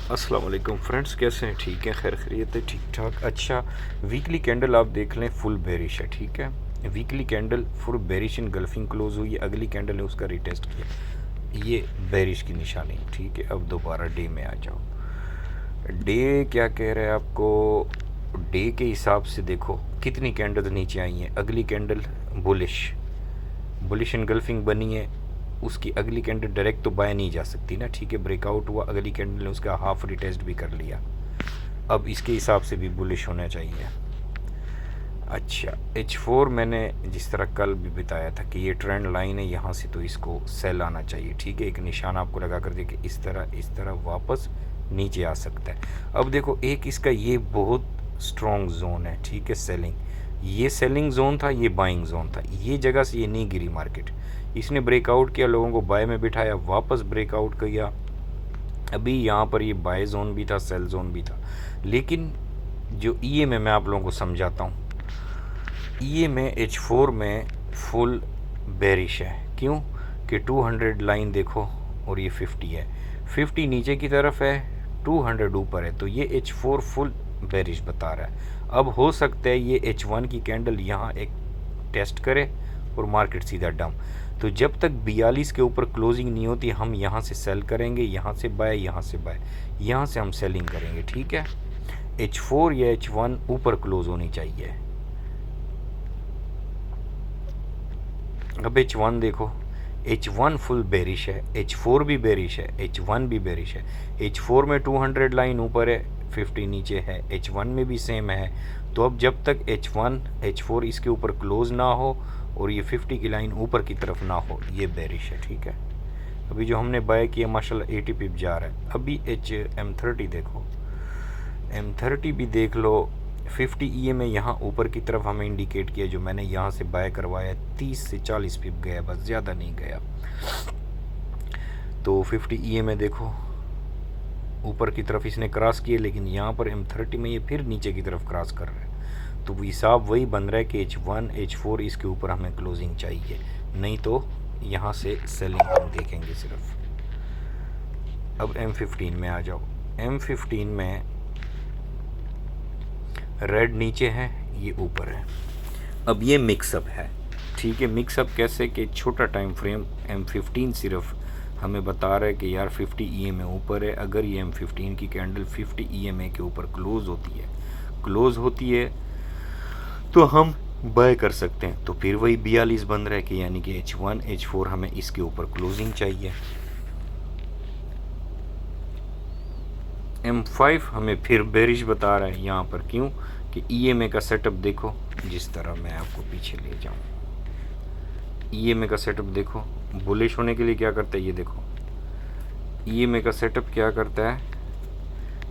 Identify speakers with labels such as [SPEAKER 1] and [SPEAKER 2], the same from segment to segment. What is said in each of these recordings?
[SPEAKER 1] अस्सलाम वालेकुम फ्रेंड्स, कैसे हैं? ठीक है, खैर खैरियत है, ठीक ठाक। अच्छा, वीकली कैंडल आप देख लें, फुल बेरिश है। ठीक है, वीकली कैंडल फुल बेरिश इन गल्फिंग क्लोज हुई है। अगली कैंडल है उसका रिटेस्ट किया, ये बेरिश की निशानी। ठीक है, अब दोबारा डे में आ जाओ। डे क्या कह रहा है आपको? डे के हिसाब से देखो कितनी कैंडल नीचे आई हैं। अगली कैंडल बुलिश बुलिश इनगल्फिंग बनी है, उसकी अगली कैंडल डायरेक्ट तो बाय नहीं जा सकती ना। ठीक है, ब्रेकआउट हुआ, अगली कैंडल ने उसका हाफ रिटेस्ट भी कर लिया। अब इसके हिसाब से भी बुलिश होना चाहिए। अच्छा, H4 मैंने जिस तरह कल भी बताया था कि ये ट्रेंड लाइन है, यहाँ से तो इसको सेल आना चाहिए। ठीक है, एक निशान आपको लगा कर दे कि इस तरह वापस नीचे आ सकता है। अब देखो, एक इसका ये बहुत स्ट्रॉन्ग जोन है। ठीक है, सेलिंग, ये सेलिंग जोन था, ये बाइंग जोन था। ये जगह से ये नहीं गिरी मार्केट, इसने ब्रेकआउट किया, लोगों को बाय में बिठाया, वापस ब्रेकआउट किया। अभी यहाँ पर ये बाय जोन भी था, सेल जोन भी था। लेकिन जो ई में मैं आप लोगों को समझाता हूँ, ई में H4 में फुल बेरिश है। क्यों? कि 200 लाइन देखो और ये 50 है, 50 नीचे की तरफ है, 200 ऊपर है, तो ये H4 फुल बेरिश बता रहा है। अब हो सकता है ये H1 की कैंडल यहाँ एक टेस्ट करे और मार्केट सीधा डाउन। तो जब तक 42 के ऊपर क्लोजिंग नहीं होती, हम यहाँ से सेल करेंगे, यहाँ से बाय, यहाँ से बाय, यहाँ से हम सेलिंग करेंगे। ठीक है, H4 या H1 ऊपर क्लोज होनी चाहिए। अब H1 देखो, H1 फुल बेरिश है, H4 भी बेरिश है, H1 भी बेरिश है। H4 में 200 लाइन ऊपर है, 50 नीचे है, H1 में भी सेम है। तो अब जब तक H1 H4 इसके ऊपर क्लोज ना हो और ये 50 की लाइन ऊपर की तरफ ना हो, ये बेरिश है। ठीक है, अभी जो हमने बाय किया माशाल्लाह 80 पिप जा रहा है। अभी M30 देखो, M30 भी देख लो, 50 ई में यहाँ ऊपर की तरफ हमें इंडिकेट किया, जो मैंने यहाँ से बाय करवाया 30 से 40 पिप गया, बस ज़्यादा नहीं गया। तो 50 ई में देखो ऊपर की तरफ इसने क्रॉस किए, लेकिन यहाँ पर M30 में ये फिर नीचे की तरफ क्रॉस कर रहा है। तो हिसाब वही बन रहा है कि H1 H4 इसके ऊपर हमें क्लोजिंग चाहिए, नहीं तो यहाँ से सेलिंग हम देखेंगे सिर्फ। अब M15 में आ जाओ। M15 में रेड नीचे है, ये ऊपर है। अब ये मिक्सअप है। ठीक है, मिक्सअप कैसे? कि छोटा टाइम फ्रेम M15 सिर्फ हमें बता रहा है कि यार 50 EMA ऊपर है। अगर ये M15 की कैंडल 50 EMA के ऊपर क्लोज होती है तो हम बाय कर सकते हैं। तो फिर वही 42 बन रहा है कि यानी कि H1 H4 हमें इसके ऊपर क्लोजिंग चाहिए। M5 हमें फिर बेरिश बता रहा है यहाँ पर। क्यों? कि EMA का सेटअप देखो, जिस तरह मैं आपको पीछे ले जाऊँ, EMA का सेटअप देखो, बुलिश होने के लिए क्या करता है ये देखो। EMA का सेटअप क्या करता है,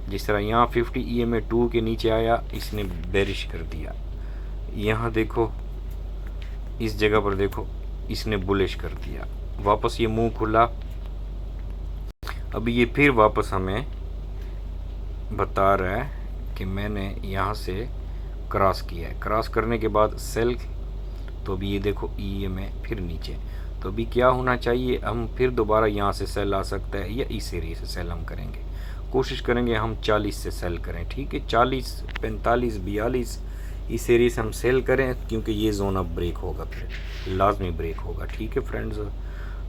[SPEAKER 1] जिस तरह यहाँ 50 EMA 2 के नीचे आया, इसने बेरिश कर दिया। यहाँ देखो, इस जगह पर देखो, इसने बुलिश कर दिया, वापस ये मुंह खुला। अभी ये फिर वापस हमें बता रहा है कि मैंने यहाँ से क्रॉस किया है, क्रॉस करने के बाद सेल। तो अभी ये देखो EMA फिर नीचे। तो अभी क्या होना चाहिए, हम फिर दोबारा यहाँ से सेल आ सकता है, या इस एरिया से सेल हम करेंगे। कोशिश करेंगे हम 40 से सेल करें। ठीक है, 40 45 42 इस एरिया से हम सेल करें, क्योंकि ये जोन अब ब्रेक होगा, फिर लाजमी ब्रेक होगा। ठीक है फ्रेंड्स,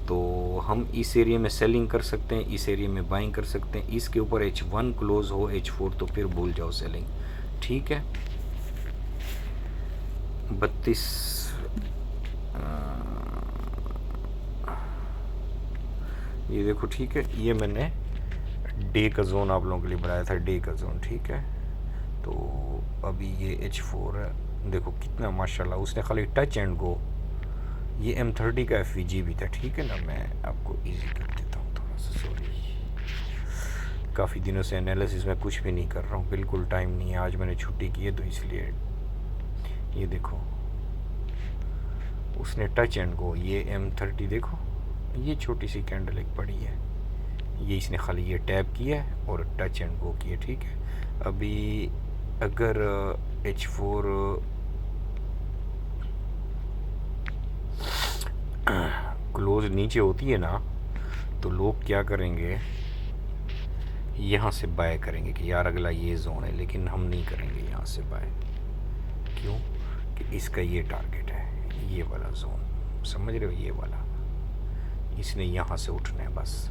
[SPEAKER 1] तो हम इस एरिया में सेलिंग कर सकते हैं, इस एरिया में बाइंग कर सकते हैं। इसके ऊपर H1 क्लोज हो, H4 तो फिर भूल जाओ सेलिंग। ठीक है, 32 ये देखो। ठीक है, ये मैंने डे का जोन आप लोगों के लिए बनाया था, डे का जोन। ठीक है, तो अभी ये H4 है, देखो कितना माशाल्लाह उसने खाली टच एंड गो। ये M30 का FVG भी था। ठीक है ना, मैं आपको इजी कर देता हूँ थोड़ा सा, सॉरी, काफ़ी दिनों से एनालिसिस में कुछ भी नहीं कर रहा हूँ, बिल्कुल टाइम नहीं है। आज मैंने छुट्टी की है तो इसलिए। ये देखो, उसने टच एंड गो, ये M30 देखो, ये छोटी सी कैंडल एक पड़ी है, ये इसने खाली ये टैप किया है और टच एंड गो किया। ठीक है, अभी अगर H4 क्लोज नीचे होती है ना, तो लोग क्या करेंगे, यहाँ से बाय करेंगे कि यार अगला ये जोन है, लेकिन हम नहीं करेंगे यहाँ से बाय। क्यों? कि इसका ये टारगेट है, ये वाला जोन, समझ रहे हो, ये वाला, इसने यहाँ से उठना है बस।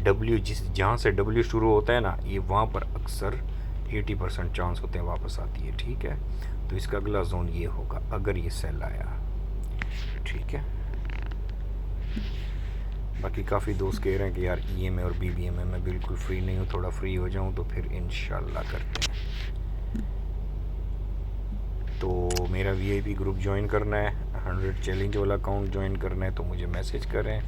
[SPEAKER 1] डब्ल्यू जहाँ से डब्ल्यू शुरू होता है ना, ये वहाँ पर अक्सर 80% चांस होते हैं वापस आती है, ठीक है। तो इसका अगला जोन ये होगा अगर ये सेल आया, ठीक है। बाकी काफ़ी दोस्त कह रहे हैं कि यार EMA और BBA में मैं बिल्कुल फ्री नहीं हूँ, थोड़ा फ्री हो जाऊँ तो फिर इंशाल्लाह करते हैं। तो मेरा VIP ग्रुप ज्वाइन करना है, 100 चैलेंज वाला अकाउंट ज्वाइन करना है, तो मुझे मैसेज करें।